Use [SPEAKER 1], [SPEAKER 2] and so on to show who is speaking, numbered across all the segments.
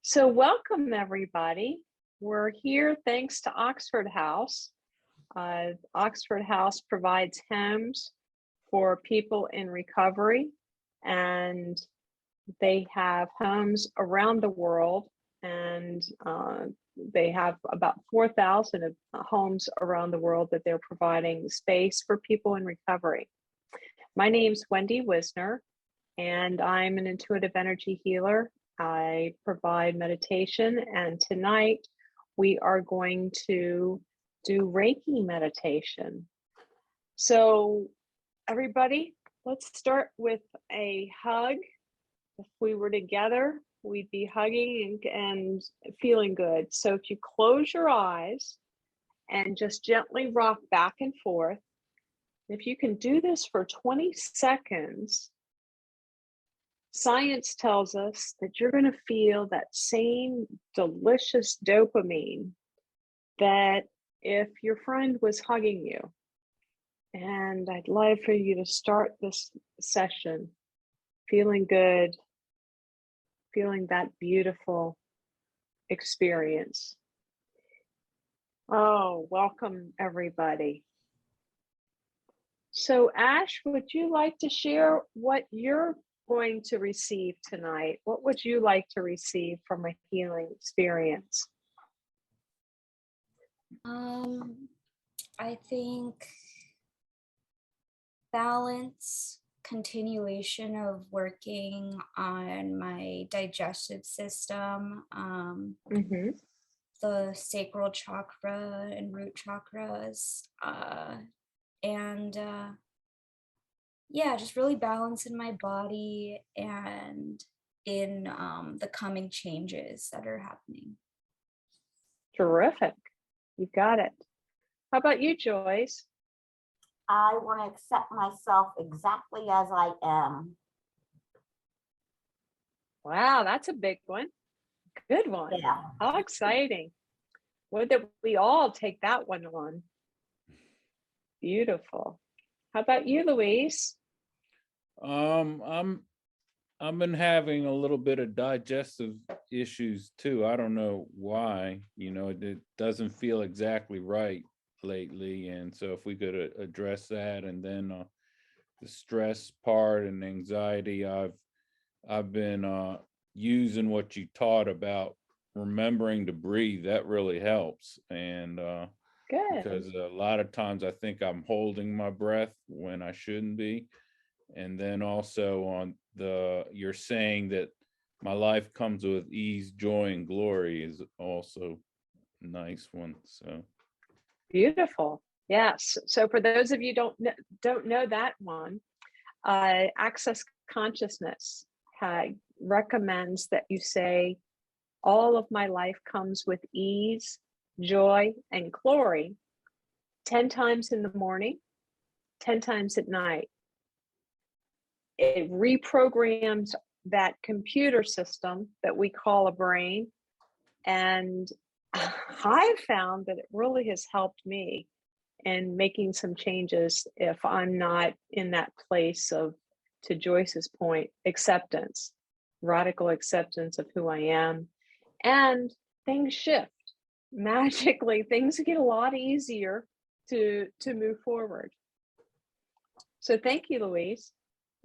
[SPEAKER 1] So welcome everybody. We're here thanks to Oxford House. Oxford House provides homes for people in recovery, and they have homes around the world, and they have about 4,000 homes around the world that they're providing space for people in recovery. My name's Wendy Wisner, and I'm an intuitive energy healer. I provide meditation, and tonight we are going to do Reiki meditation. So everybody, let's start with a hug. If we were together, we'd be hugging and feeling good. So if you close your eyes and just gently rock back and forth, if you can do this for 20 seconds, science tells us that you're going to feel that same delicious dopamine that if your friend was hugging you. And I'd love for you to start this session feeling good, feeling that beautiful experience. Oh, welcome everybody. So Ash, would you like to share what you're going to receive tonight? What would you like to receive from a healing experience?
[SPEAKER 2] I think balance, continuation of working on my digestive system, the sacral chakra and root chakras, and yeah, just really balance in my body and in the coming changes that are happening.
[SPEAKER 1] Terrific. You got it. How about you, Joyce?
[SPEAKER 3] I want to accept myself exactly as I am.
[SPEAKER 1] Wow, that's a big one. Good one.
[SPEAKER 3] Yeah.
[SPEAKER 1] How exciting. Would that we all take that one on? Beautiful. How about you, Louise?
[SPEAKER 4] I've been having a little bit of digestive issues too. I don't know why. It doesn't feel exactly right lately, and so if we could address that, and then the stress part and anxiety, I've been using what you taught about remembering to breathe. That really helps, and
[SPEAKER 1] Good.
[SPEAKER 4] because a lot of times I think I'm holding my breath when I shouldn't be. And then also on you're saying that my life comes with ease, joy, and glory is also a nice one. So
[SPEAKER 1] Beautiful. Yes. So for those of you don't know that one, Access Consciousness recommends that you say, all of my life comes with ease, joy, and glory 10 times in the morning, 10 times at night. It reprograms that computer system that we call a brain. And I've found that it really has helped me in making some changes if I'm not in that place of, to Joyce's point, acceptance, radical acceptance of who I am. And things shift. Magically, things get a lot easier to move forward. So thank you, Louise.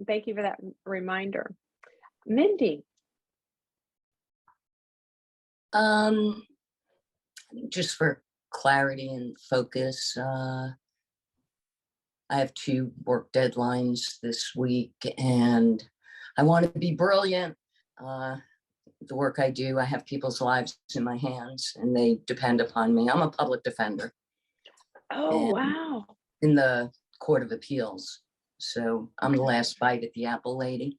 [SPEAKER 1] Thank you for that reminder. Mindy.
[SPEAKER 5] Just for clarity and focus, I have 2 work deadlines this week, and I want to be brilliant. The work I do, I have people's lives in my hands, and they depend upon me. I'm a public defender.
[SPEAKER 1] Oh, wow.
[SPEAKER 5] In the Court of Appeals. So I'm the last bite at the apple lady.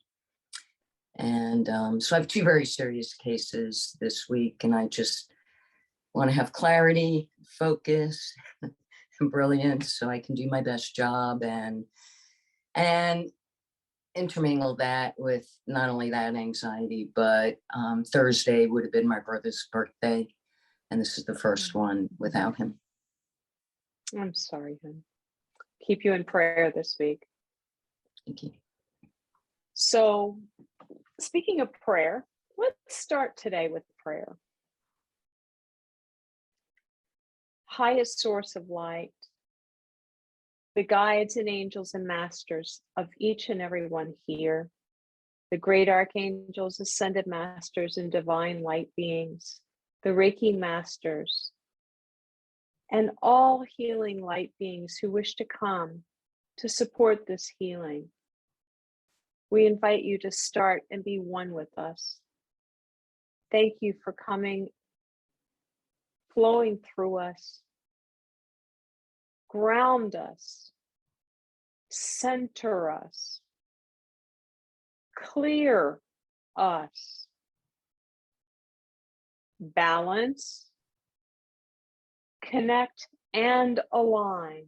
[SPEAKER 5] And so I have 2 very serious cases this week, and I just want to have clarity, focus, and brilliance so I can do my best job and intermingle that with not only that anxiety, but Thursday would have been my brother's birthday, and this is the first one without him.
[SPEAKER 1] I'm sorry, hon. Keep you in prayer this week.
[SPEAKER 5] Thank you.
[SPEAKER 1] So, speaking of prayer, Let's start today with prayer. Highest source of light, the guides and angels and masters of each and every one here, the great archangels, ascended masters, and divine light beings, the Reiki masters, and all healing light beings who wish to come to support this healing. We invite you to start and be one with us. Thank you for coming, flowing through us, ground us, center us, clear us, balance, connect, and align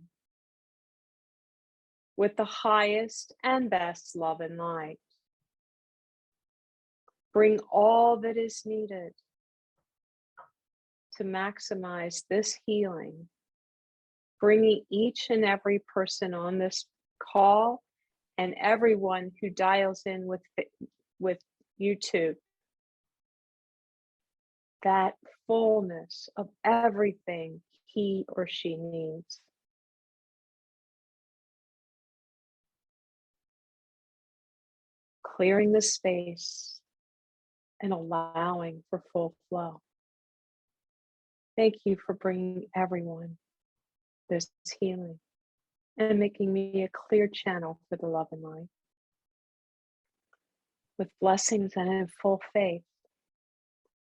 [SPEAKER 1] with the highest and best love and light. Bring all that is needed to maximize this healing, bringing each and every person on this call and everyone who dials in with YouTube, that fullness of everything he or she needs. Clearing the space and allowing for full flow. Thank you for bringing everyone this healing and making me a clear channel for the love and light. With blessings and in full faith,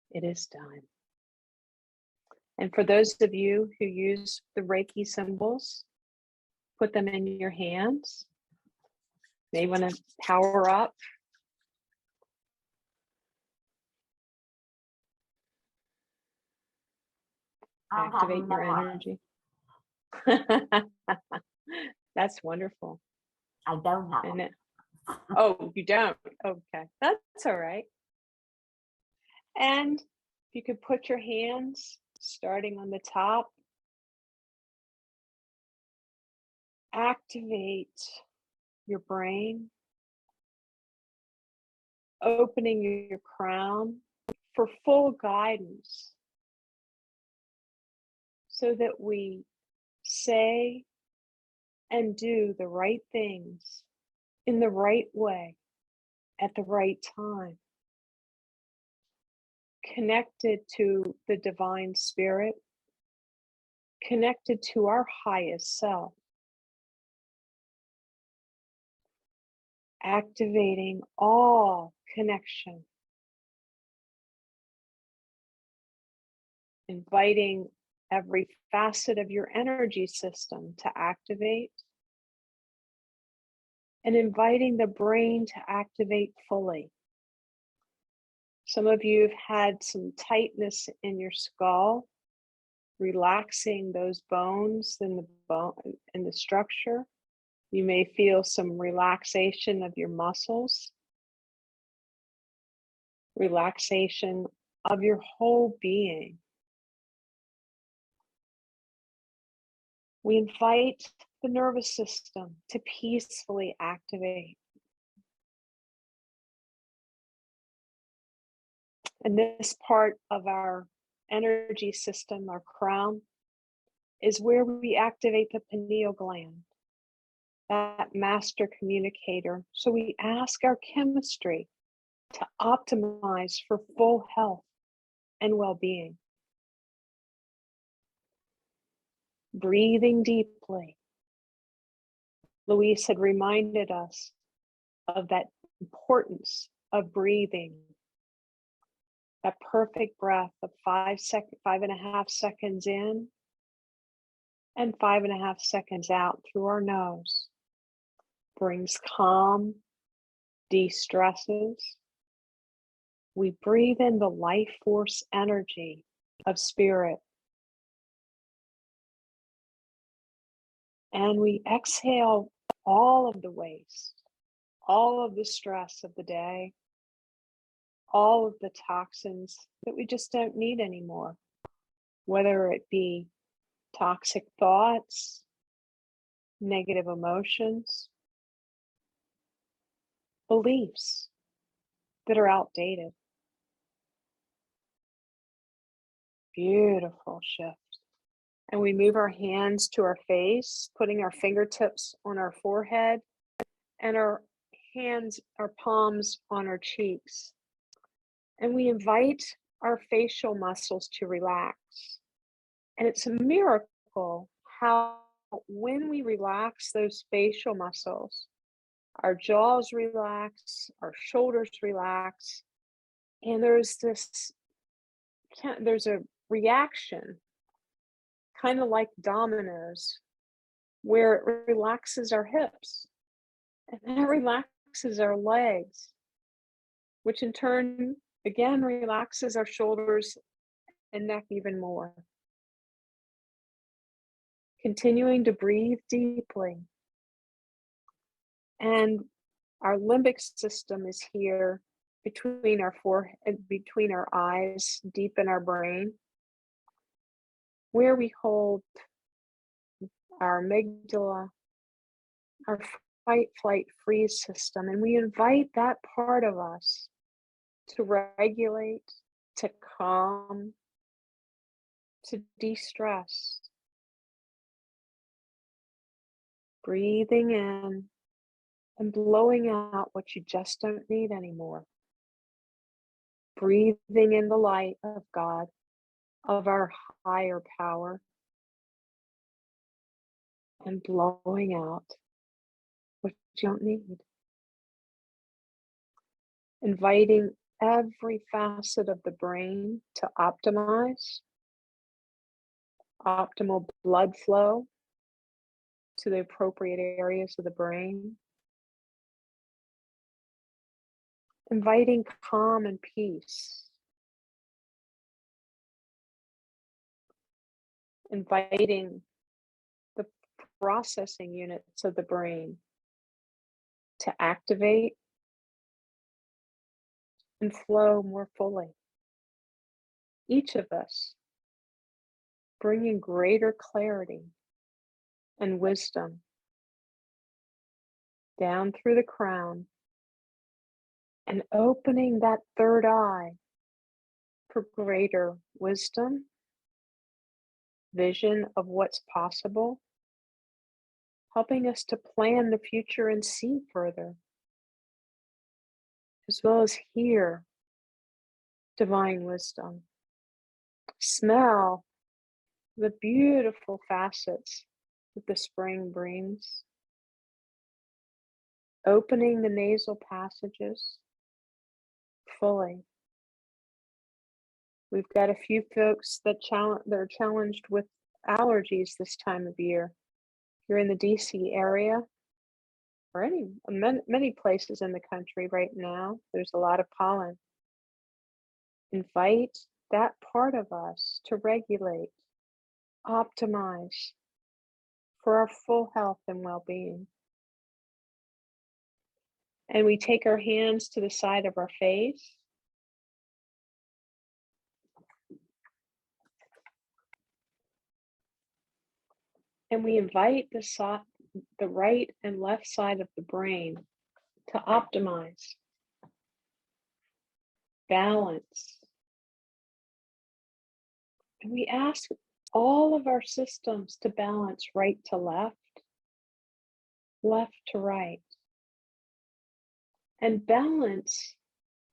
[SPEAKER 1] it is done. And for those of you who use the Reiki symbols, put them in your hands. May want to power up. Activate your energy. That's wonderful.
[SPEAKER 3] I don't have
[SPEAKER 1] And
[SPEAKER 3] them.
[SPEAKER 1] oh, you don't? Okay, that's all right. And if you could put your hands starting on the top, activate your brain, opening your crown for full guidance so that we say and do the right things in the right way at the right time. Connected to the divine spirit, connected to our highest self. Activating all connection. Inviting every facet of your energy system to activate. And inviting the brain to activate fully. Some of you have had some tightness in your skull, relaxing those bones in the structure. You may feel some relaxation of your muscles, relaxation of your whole being. We invite the nervous system to peacefully activate. And this part of our energy system, our crown, is where we activate the pineal gland, that master communicator. So we ask our chemistry to optimize for full health and well-being. Breathing deeply. Louise had reminded us of that importance of breathing. That perfect breath of 5.5 seconds in and 5.5 seconds out through our nose brings calm, de-stresses. We breathe in the life force energy of spirit. And we exhale all of the waste, all of the stress of the day, all of the toxins that we just don't need anymore, whether it be toxic thoughts, negative emotions, beliefs that are outdated. Beautiful shift. And we move our hands to our face, putting our fingertips on our forehead and our hands, our palms on our cheeks. And we invite our facial muscles to relax. And it's a miracle how when we relax those facial muscles, our jaws relax, our shoulders relax, and there's a reaction, kind of like dominoes, where it relaxes our hips, and then it relaxes our legs, which in turn, again, relaxes our shoulders and neck even more. Continuing to breathe deeply. And our limbic system is here between our forehead, between our eyes, deep in our brain, where we hold our amygdala, our fight, flight, freeze system. And we invite that part of us to regulate, to calm, to de-stress. Breathing in and blowing out what you just don't need anymore. Breathing in the light of God, of our higher power, and blowing out what you don't need. Inviting every facet of the brain to optimize, optimal blood flow to the appropriate areas of the brain. Inviting calm and peace. Inviting the processing units of the brain to activate and flow more fully. Each of us bringing greater clarity and wisdom down through the crown and opening that third eye for greater wisdom, vision of what's possible, helping us to plan the future and see further, as well as hear divine wisdom. Smell the beautiful facets that the spring brings. Opening the nasal passages fully. We've got a few folks that are challenged with allergies this time of year. If you're in the DC area, or many places in the country right now, there's a lot of pollen. Invite that part of us to regulate, optimize for our full health and well-being. And we take our hands to the side of our face. And we invite the right and left side of the brain to optimize, balance. And we ask all of our systems to balance right to left, left to right. And balance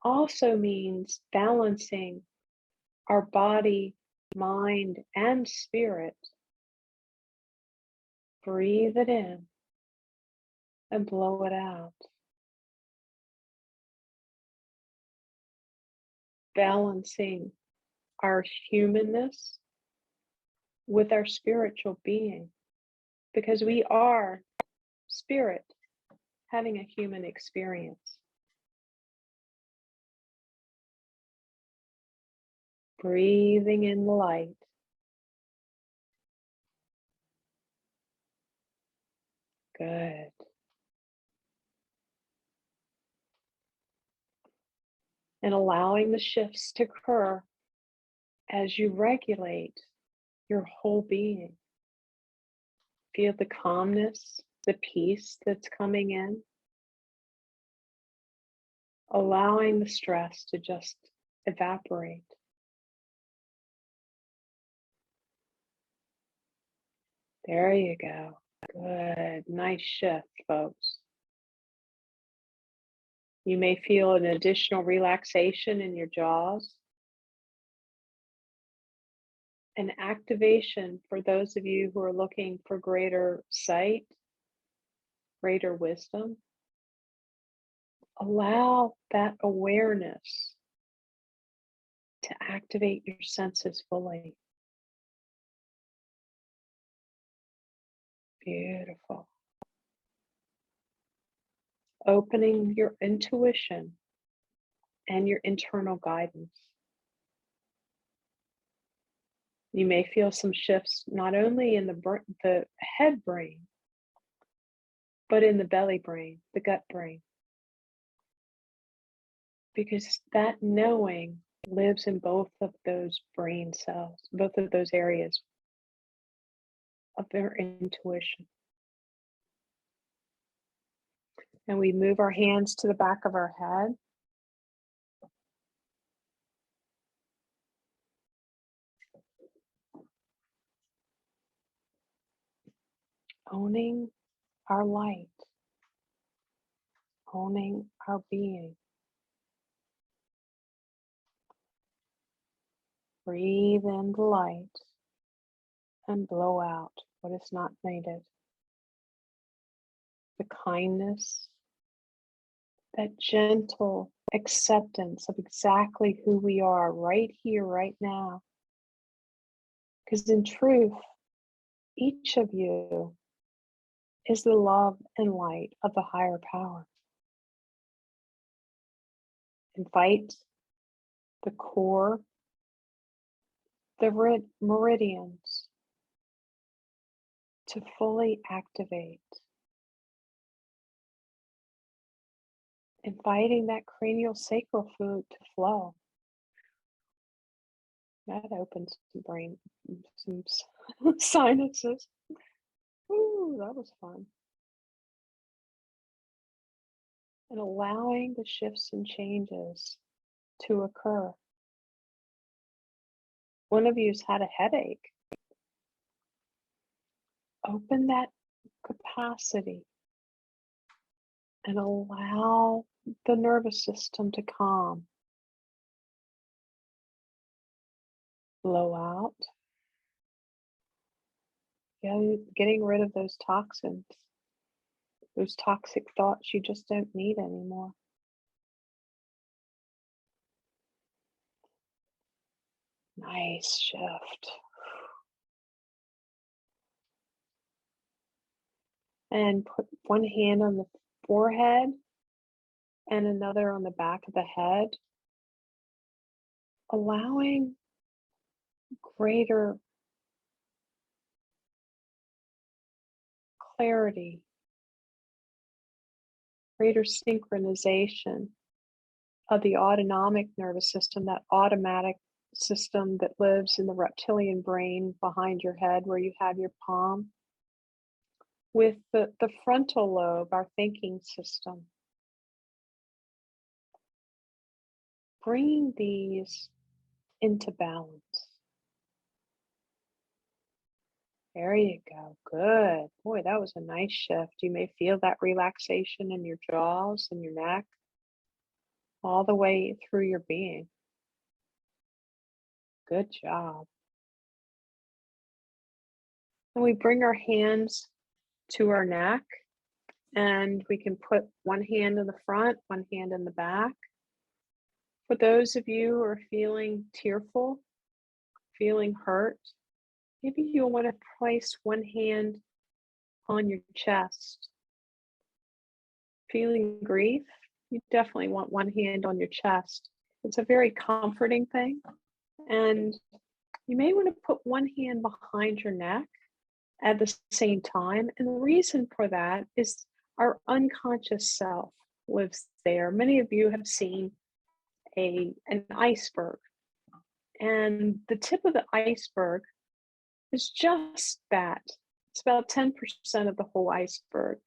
[SPEAKER 1] also means balancing our body, mind, and spirit. Breathe it in and blow it out. Balancing our humanness with our spiritual being, because we are spirit having a human experience. Breathing in the light. Good. And allowing the shifts to occur as you regulate your whole being. Feel the calmness, the peace that's coming in. Allowing the stress to just evaporate. There you go. Good. Nice shift, folks. You may feel an additional relaxation in your jaws. An activation for those of you who are looking for greater sight, greater wisdom. Allow that awareness to activate your senses fully. Beautiful. Opening your intuition and your internal guidance. You may feel some shifts not only in the head brain, but in the belly brain, the gut brain. Because that knowing lives in both of those brain cells, both of those areas of their intuition. And we move our hands to the back of our head. Owning our light, owning our being. Breathe in the light and blow out what is not needed. The kindness, that gentle acceptance of exactly who we are right here, right now. Because in truth, each of you is the love and light of the higher power. Invite the core, the meridians to fully activate. Inviting that cranial sacral fluid to flow. That opens some brain, some sinuses. Ooh, that was fun. And allowing the shifts and changes to occur. One of you's had a headache. Open that capacity and allow the nervous system to calm. Blow out. Getting rid of those toxins, those toxic thoughts you just don't need anymore. Nice shift. And put one hand on the forehead and another on the back of the head, allowing greater clarity, greater synchronization of the autonomic nervous system, that automatic system that lives in the reptilian brain behind your head where you have your palm, with the frontal lobe, our thinking system. Bringing these into balance. There you go. Good. Boy, that was a nice shift. You may feel that relaxation in your jaws and your neck, all the way through your being. Good job. And we bring our hands to our neck, and we can put one hand in the front, one hand in the back. For those of you who are feeling tearful, feeling hurt, maybe you'll want to place one hand on your chest. Feeling grief, you definitely want one hand on your chest. It's a very comforting thing. And you may want to put one hand behind your neck at the same time. And the reason for that is our unconscious self lives there. Many of you have seen an iceberg. And the tip of the iceberg is just that. It's about 10% of the whole iceberg.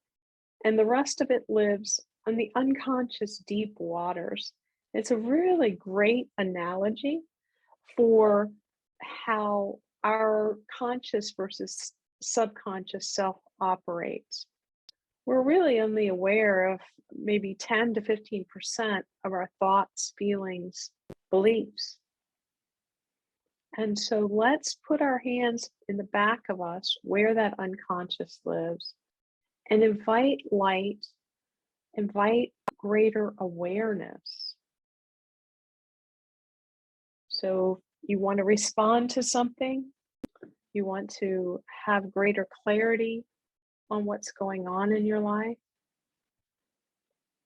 [SPEAKER 1] And the rest of it lives on the unconscious deep waters. It's a really great analogy for how our conscious versus subconscious self operates. We're really only aware of maybe 10 to 15% of our thoughts, feelings, beliefs. And so let's put our hands in the back of us where that unconscious lives and invite light, invite greater awareness. So you want to respond to something, you want to have greater clarity on what's going on in your life.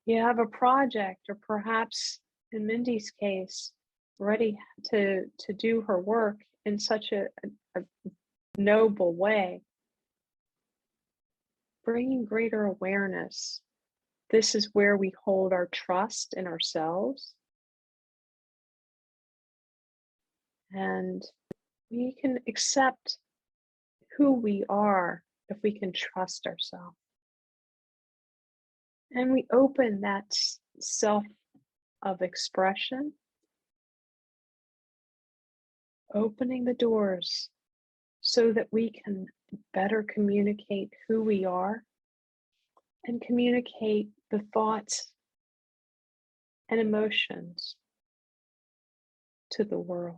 [SPEAKER 1] You have a project, or perhaps in Mindy's case, ready to do her work in such a noble way. Bringing greater awareness. This is where we hold our trust in ourselves. And we can accept who we are if we can trust ourselves. And we open that self of expression, opening the doors so that we can better communicate who we are and communicate the thoughts and emotions to the world.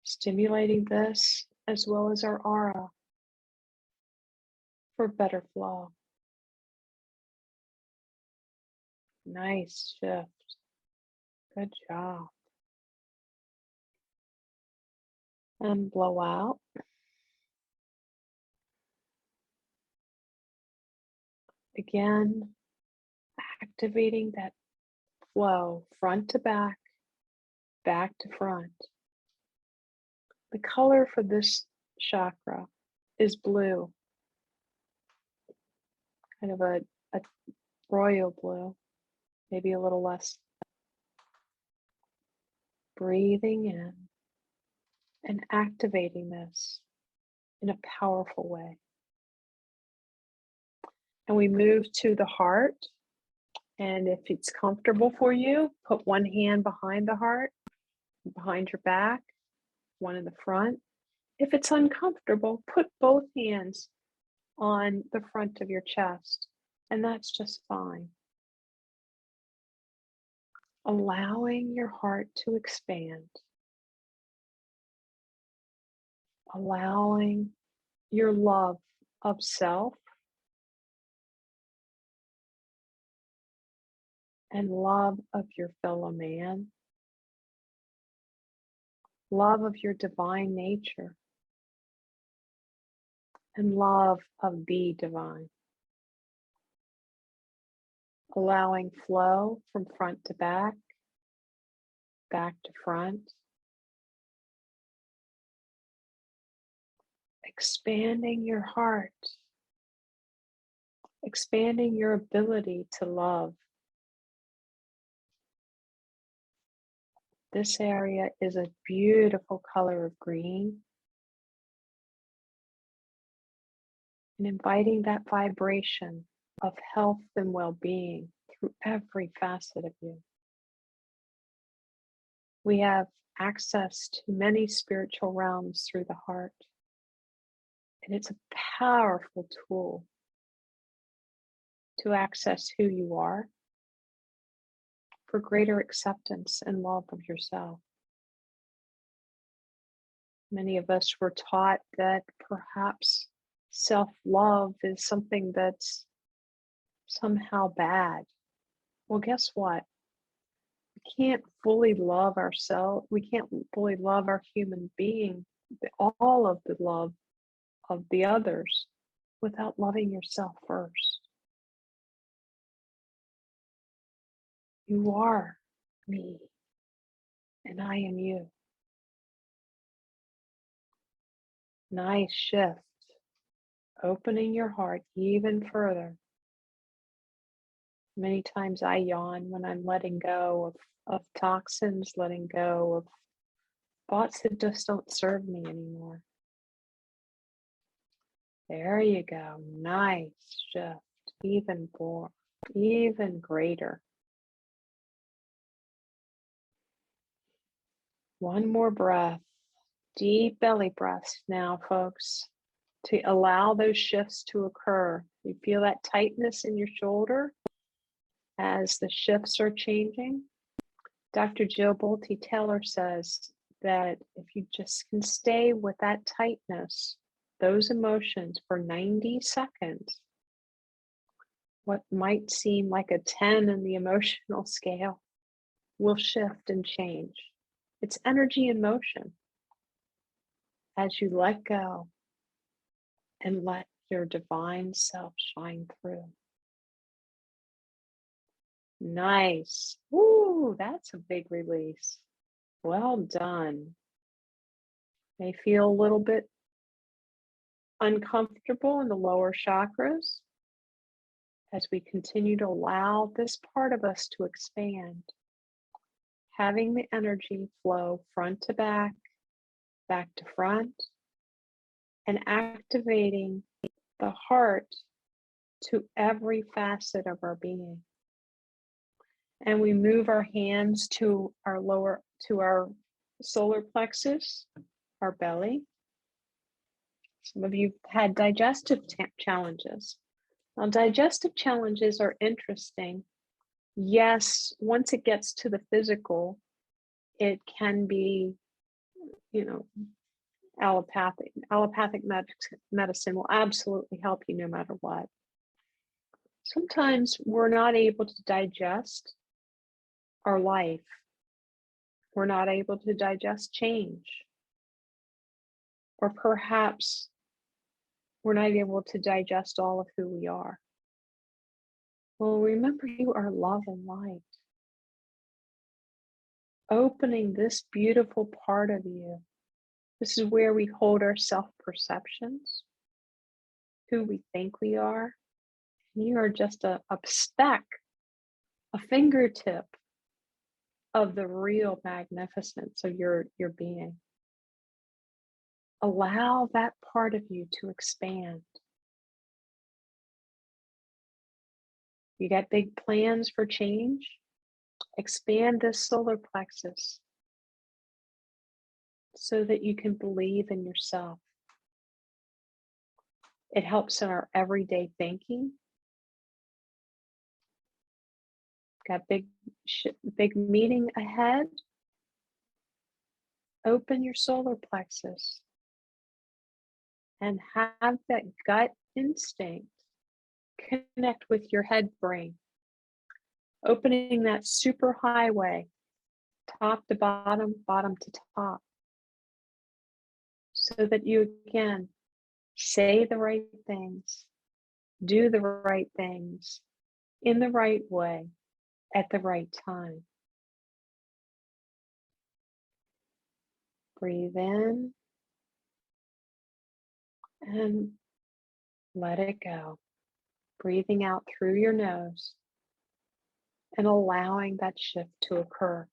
[SPEAKER 1] Stimulating this as well as our aura for better flow. Nice shift. Good job. And blow out. Again, activating that flow front to back, back to front. The color for this chakra is blue, kind of a royal blue, maybe a little less. Breathing in and activating this in a powerful way. And we move to the heart. And if it's comfortable for you, put one hand behind the heart, behind your back, one in the front. If it's uncomfortable, put both hands on the front of your chest, and that's just fine. Allowing your heart to expand. Allowing your love of self and love of your fellow man, love of your divine nature, and love of the divine. Allowing flow from front to back, back to front. Expanding your heart, expanding your ability to love. This area is a beautiful color of green. And inviting that vibration of health and well-being through every facet of you. We have access to many spiritual realms through the heart. And it's a powerful tool to access who you are for greater acceptance and love of yourself. Many of us were taught that perhaps self-love is something that's somehow bad. Well, guess what? We can't fully love ourselves. We can't fully love our human being, all of the love of the others, without loving yourself first. You are me, and I am you. Nice shift. Opening your heart even further. Many times I yawn when I'm letting go of toxins, letting go of thoughts that just don't serve me anymore. There you go. Nice shift. Even more, even greater. One more breath Deep belly breaths now, folks, to allow those shifts to occur. You feel that tightness in your shoulder as the shifts are changing. Dr. Jill Bolte Taylor says that if you just can stay with that tightness, those emotions for 90 seconds, what might seem like a 10 in the emotional scale will shift and change. It's energy in motion as you let go and let your divine self shine through. Nice. Woo, that's a big release. Well done. May feel a little bit uncomfortable in the lower chakras as we continue to allow this part of us to expand, having the energy flow front to back, back to front, and activating the heart to every facet of our being. And we move our hands to our solar plexus, our belly. Some of you had digestive challenges. Now, digestive challenges are interesting. Yes, once it gets to the physical, it can be, allopathic medicine will absolutely help you no matter what. Sometimes we're not able to digest our life. We're not able to digest change. Or perhaps we're not able to digest all of who we are. Well, remember, you are love and light. Opening this beautiful part of you. This is where we hold our self-perceptions, who we think we are. And you are just a speck, a fingertip of the real magnificence of your being. Allow that part of you to expand. You got big plans for change? Expand this solar plexus so that you can believe in yourself. It helps in our everyday thinking. Got big meeting ahead. Open your solar plexus and have that gut instinct connect with your head brain, opening that super highway, top to bottom, bottom to top, so that you again say the right things, do the right things in the right way at the right time. Breathe in and let it go. Breathing out through your nose and allowing that shift to occur.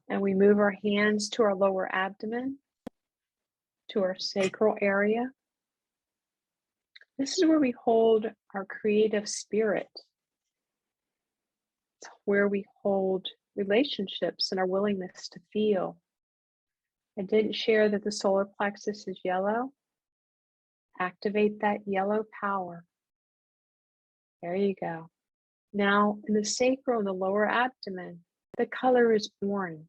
[SPEAKER 1] And we move our hands to our lower abdomen, to our sacral area. This is where we hold our creative spirit. It's where we hold relationships and our willingness to feel. I didn't share that the solar plexus is yellow. Activate that yellow power. There you go. Now, in the sacral and the lower abdomen, the color is orange.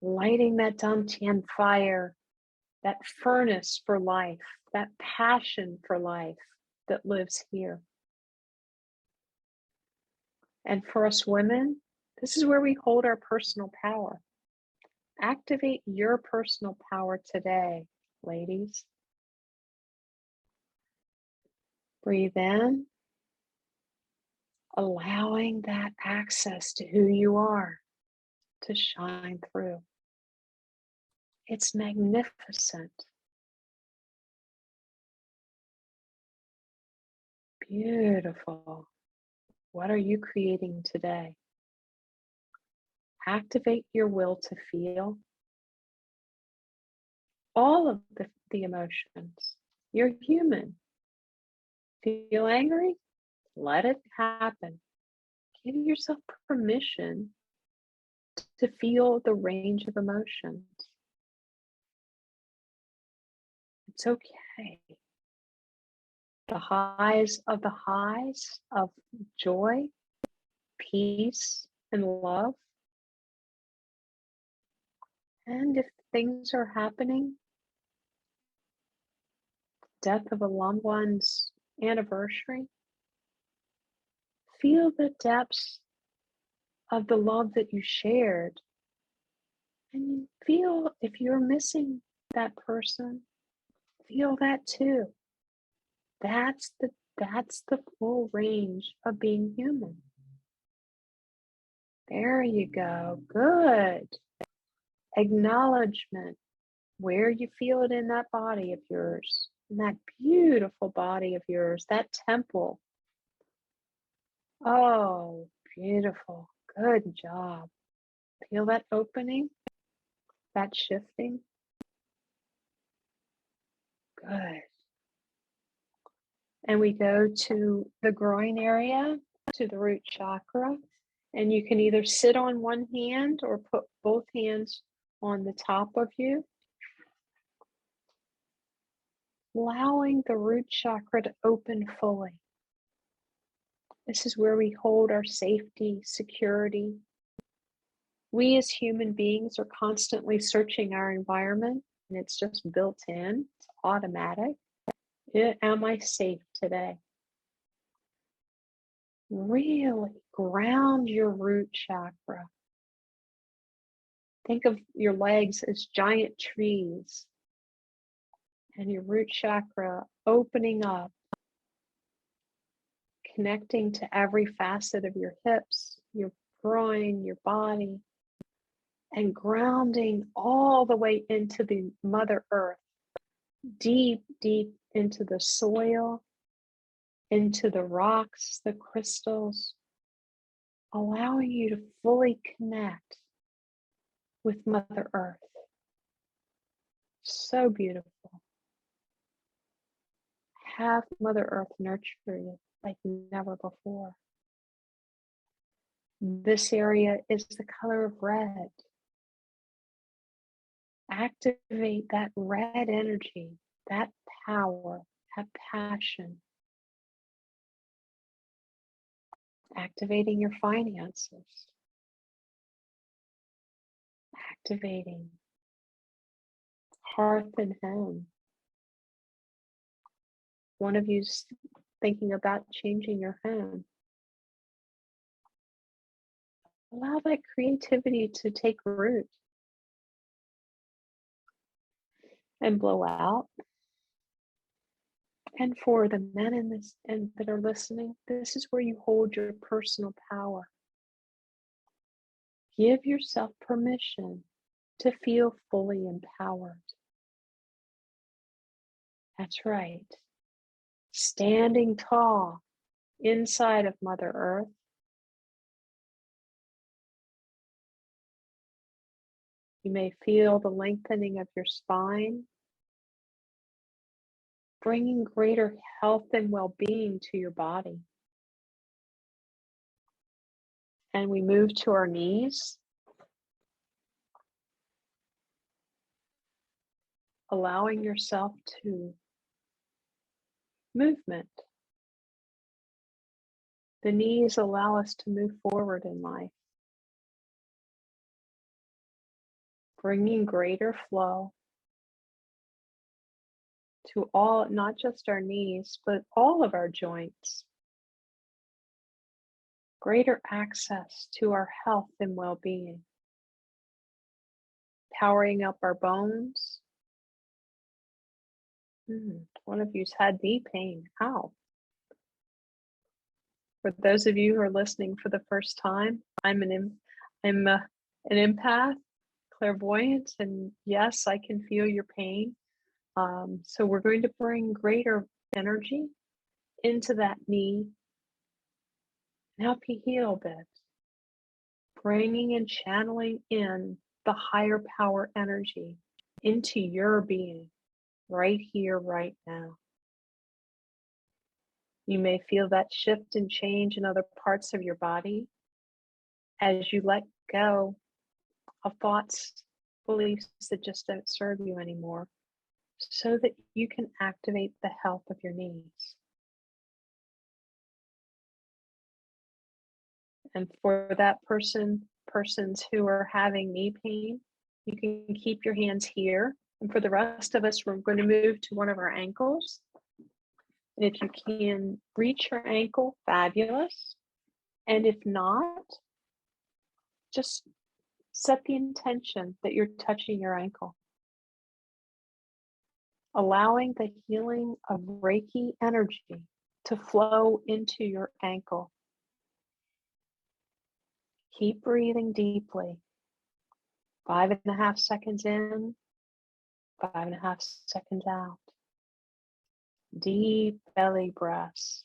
[SPEAKER 1] Lighting that dantian fire, that furnace for life, that passion for life that lives here. And for us women, this is where we hold our personal power. Activate your personal power today, ladies. Breathe in, allowing that access to who you are to shine through. It's magnificent. Beautiful. What are you creating today? Activate your will to feel all of the emotions. You're human. Feel angry? Let it happen. Give yourself permission to feel the range of emotions. It's okay. The highs of joy, peace, and love. And if things are happening, death of a loved one's anniversary, feel the depths of the love that you shared. And feel if you're missing that person, feel that too. That's the full range of being human. There you go. Good. Acknowledgement where you feel it in that body of yours, in that beautiful body of yours, that temple. Oh, beautiful. Good job. Feel that opening, that shifting. Good. And we go to the groin area, to the root chakra. And you can either sit on one hand or put both hands on the top of you, allowing the root chakra to open fully. This is where we hold our safety, security. We as human beings are constantly searching our environment, and it's just built in, it's automatic. Am I safe today? Really ground your root chakra. Think of your legs as giant trees and your root chakra opening up, connecting to every facet of your hips, your groin, your body, and grounding all the way into the Mother Earth, deep, deep into the soil, into the rocks, the crystals, allowing you to fully connect with Mother Earth. So beautiful. Have Mother Earth nurture you like never before. This area is the color of red. Activate that red energy, that power, that passion. Activating your finances. Activating hearth and home. One of you's thinking about changing your home. Allow that creativity to take root and blow out. And for the men in this and that are listening, this is where you hold your personal power. Give yourself permission to feel fully empowered. That's right. Standing tall inside of Mother Earth. You may feel the lengthening of your spine, bringing greater health and well-being to your body. And we move to our knees, allowing yourself to movement. The knees allow us to move forward in life, bringing greater flow to all, not just our knees, but all of our joints. Greater access to our health and well-being. Powering up our bones. One of you's had knee pain. Ow. For those of you who are listening for the first time, I'm an empath, clairvoyant, and yes, I can feel your pain. So we're going to bring greater energy into that knee and help you heal a bit. Bringing and channeling in the higher power energy into your being right here, right now. You may feel that shift and change in other parts of your body as you let go of thoughts, beliefs that just don't serve you anymore, so that you can activate the health of your knees. And for that persons who are having knee pain, you can keep your hands here. And for the rest of us, we're going to move to one of our ankles. And if you can reach your ankle, fabulous. And if not, just set the intention that you're touching your ankle. Allowing the healing of Reiki energy to flow into your ankle. Keep breathing deeply. 5.5 seconds in, 5.5 seconds out. Deep belly breaths,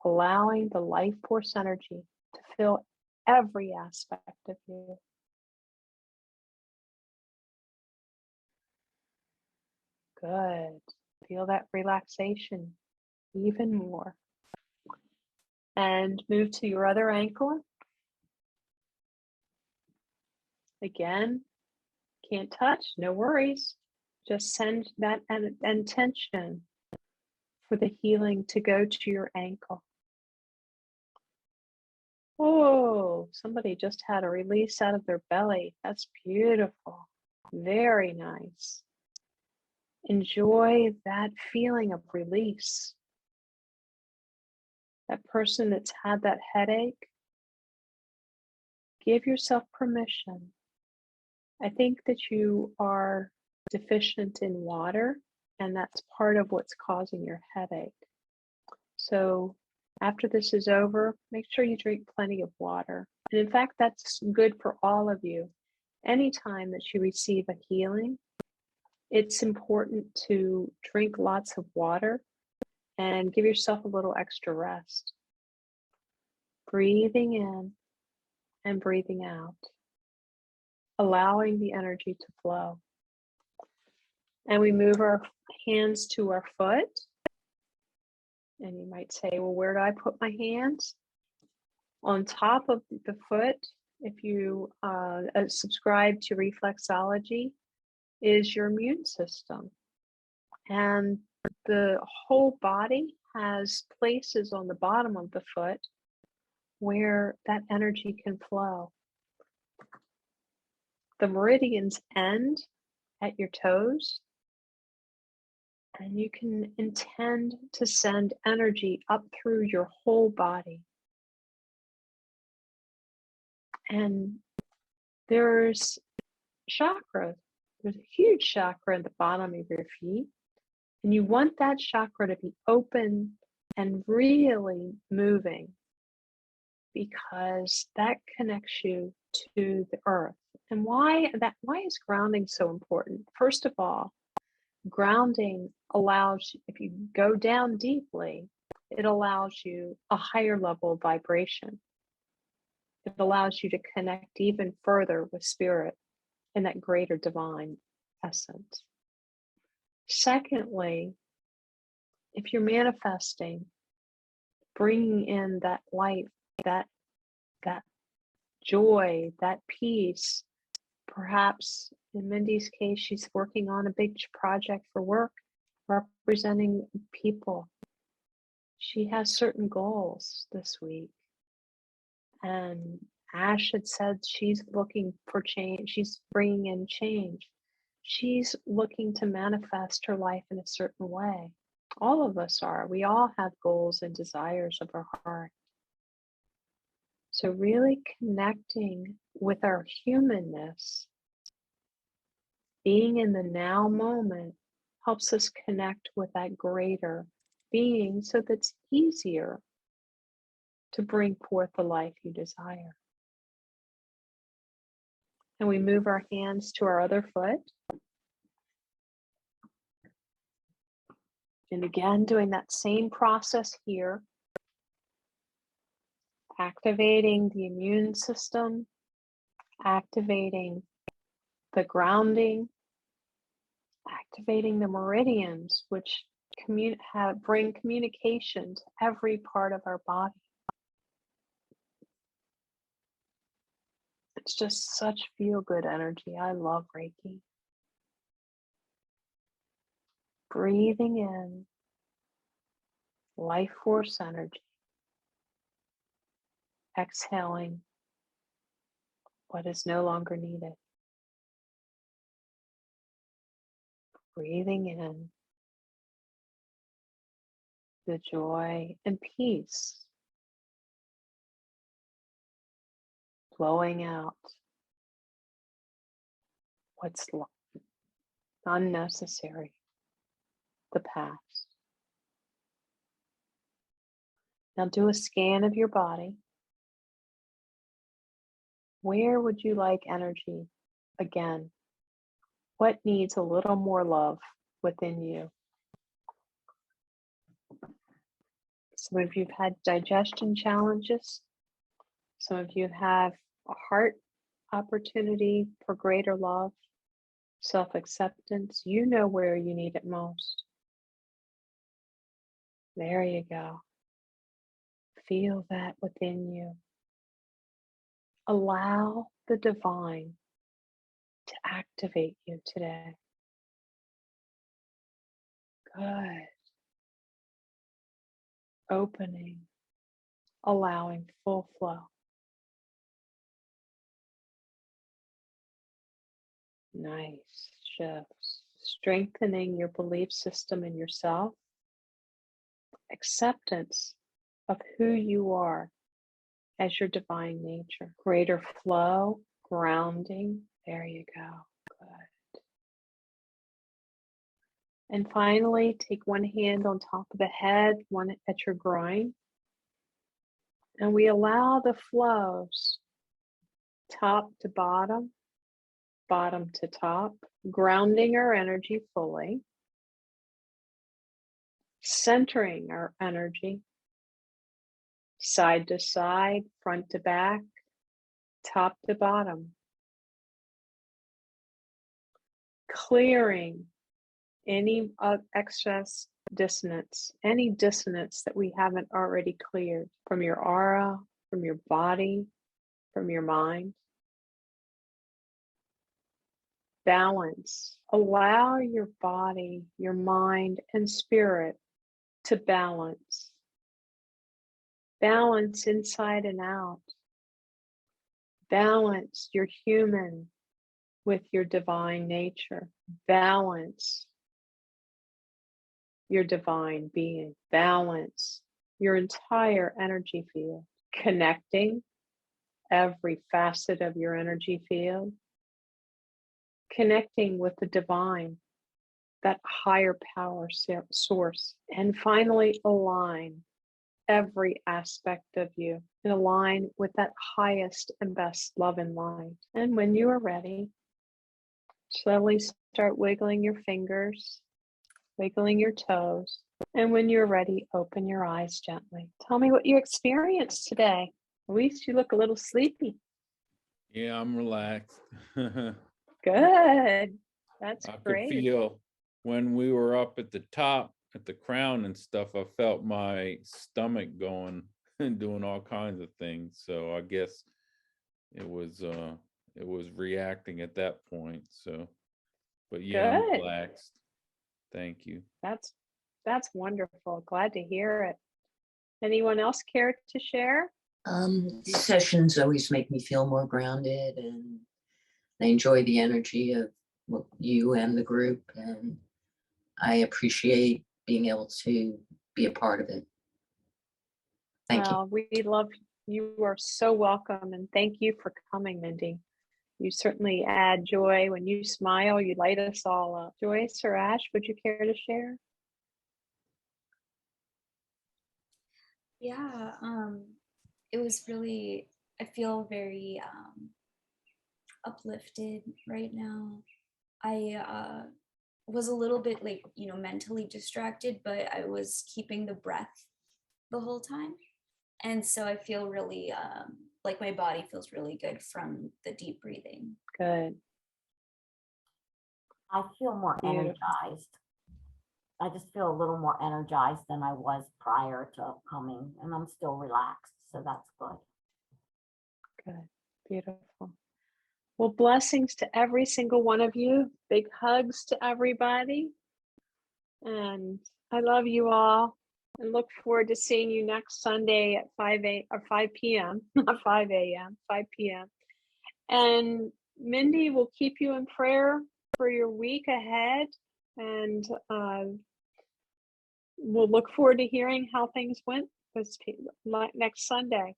[SPEAKER 1] allowing the life force energy to fill every aspect of you. Good. Feel that relaxation even more. And move to your other ankle. Again, can't touch, no worries. Just send that intention for the healing to go to your ankle. Oh, somebody just had a release out of their belly. That's beautiful. Very nice. Enjoy that feeling of release. That person that's had that headache, give yourself permission. I think that you are deficient in water, and that's part of what's causing your headache. So after this is over, make sure you drink plenty of water. And in fact, that's good for all of you. Anytime that you receive a healing, it's important to drink lots of water and give yourself a little extra rest. Breathing in and breathing out, allowing the energy to flow. And we move our hands to our foot. And you might say, well, where do I put my hands? On top of the foot, if you subscribe to reflexology, is your immune system. And the whole body has places on the bottom of the foot where that energy can flow. The meridians end at your toes, and you can intend to send energy up through your whole body. And there's chakra. There's a huge chakra at the bottom of your feet. And you want that chakra to be open and really moving, because that connects you to the earth. And why is grounding so important? First of all, grounding allows, if you go down deeply, it allows you a higher level of vibration. It allows you to connect even further with spirit and that greater divine essence. Secondly, if you're manifesting, bringing in that light, that joy, that peace. Perhaps in Mindy's case, she's working on a big project for work, representing people. She has certain goals this week. And Ash had said she's looking for change. She's bringing in change. She's looking to manifest her life in a certain way. All of us are. We all have goals and desires of our heart. So really connecting with our humanness, being in the now moment, helps us connect with that greater being, so that's easier to bring forth the life you desire. And we move our hands to our other foot. And again, doing that same process here, activating the immune system, activating the grounding, activating the meridians, which bring communication to every part of our body. It's just such feel good energy. I love Reiki. Breathing in life force energy, exhaling what is no longer needed. Breathing in the joy and peace, blowing out what's unnecessary, the past. Now do a scan of your body. Where would you like energy again? What needs a little more love within you? Some of you have had digestion challenges. Some of you have a heart opportunity for greater love, self-acceptance. You know where you need it most. There you go. Feel that within you. Allow the divine to activate you today. Good. Opening, allowing full flow. Nice shifts. Strengthening your belief system in yourself. Acceptance of who you are as your divine nature. Greater flow, grounding. There you go. Good. And finally, take one hand on top of the head, one at your groin. And we allow the flows, top to bottom, bottom to top, grounding our energy fully, centering our energy, side to side, front to back, top to bottom, clearing any excess dissonance, any dissonance that we haven't already cleared from your aura, from your body, from your mind. Balance. Allow your body, your mind, and spirit to balance. Balance inside and out. Balance your human with your divine nature. Balance your divine being. Balance your entire energy field. Connecting every facet of your energy field. Connecting with the divine, that higher power source. And finally, align every aspect of you and align with that highest and best love and light. And when you are ready, slowly start wiggling your fingers, wiggling your toes. And when you're ready, open your eyes gently. Tell me what you experienced today. Luis, you look a little sleepy.
[SPEAKER 4] Yeah, I'm relaxed.
[SPEAKER 1] Good. That's
[SPEAKER 4] I could
[SPEAKER 1] great.
[SPEAKER 4] feel when we were up at the top at the crown and stuff, I felt my stomach going and doing all kinds of things. So I guess it was reacting at that point. So, but yeah, I'm
[SPEAKER 1] Good.
[SPEAKER 4] relaxed. Thank you.
[SPEAKER 1] That's wonderful. Glad to hear it. Anyone else care to share?
[SPEAKER 5] These sessions always make me feel more grounded, and I enjoy the energy of you and the group, and I appreciate being able to be a part of it. Thank you.
[SPEAKER 1] Well, we love you. You are so welcome, and thank you for coming, Mindy. You certainly add joy. When you smile, you light us all up. Joyce or Ash, would you care to share?
[SPEAKER 2] Yeah, it was really, I feel very uplifted right now. I was a little bit like, mentally distracted, but I was keeping the breath the whole time. And so I feel really like my body feels really good from the deep breathing.
[SPEAKER 1] Good.
[SPEAKER 3] I feel more
[SPEAKER 1] Beautiful.
[SPEAKER 3] energized. I just feel a little more energized than I was prior to coming, and I'm still relaxed, so that's good.
[SPEAKER 1] Good. Beautiful. Well, blessings to every single one of you. Big hugs to everybody. And I love you all and look forward to seeing you next Sunday at 5 p.m., not 5 a.m., 5 p.m. And Mindy will keep you in prayer for your week ahead. And we'll look forward to hearing how things went this next Sunday.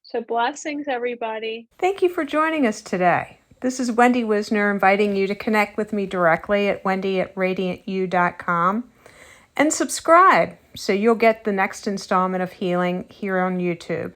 [SPEAKER 1] So blessings, everybody.
[SPEAKER 6] Thank you for joining us today. This is Wendy Wisner inviting you to connect with me directly at wendy@radiantu.com and subscribe so you'll get the next installment of Healing here on YouTube.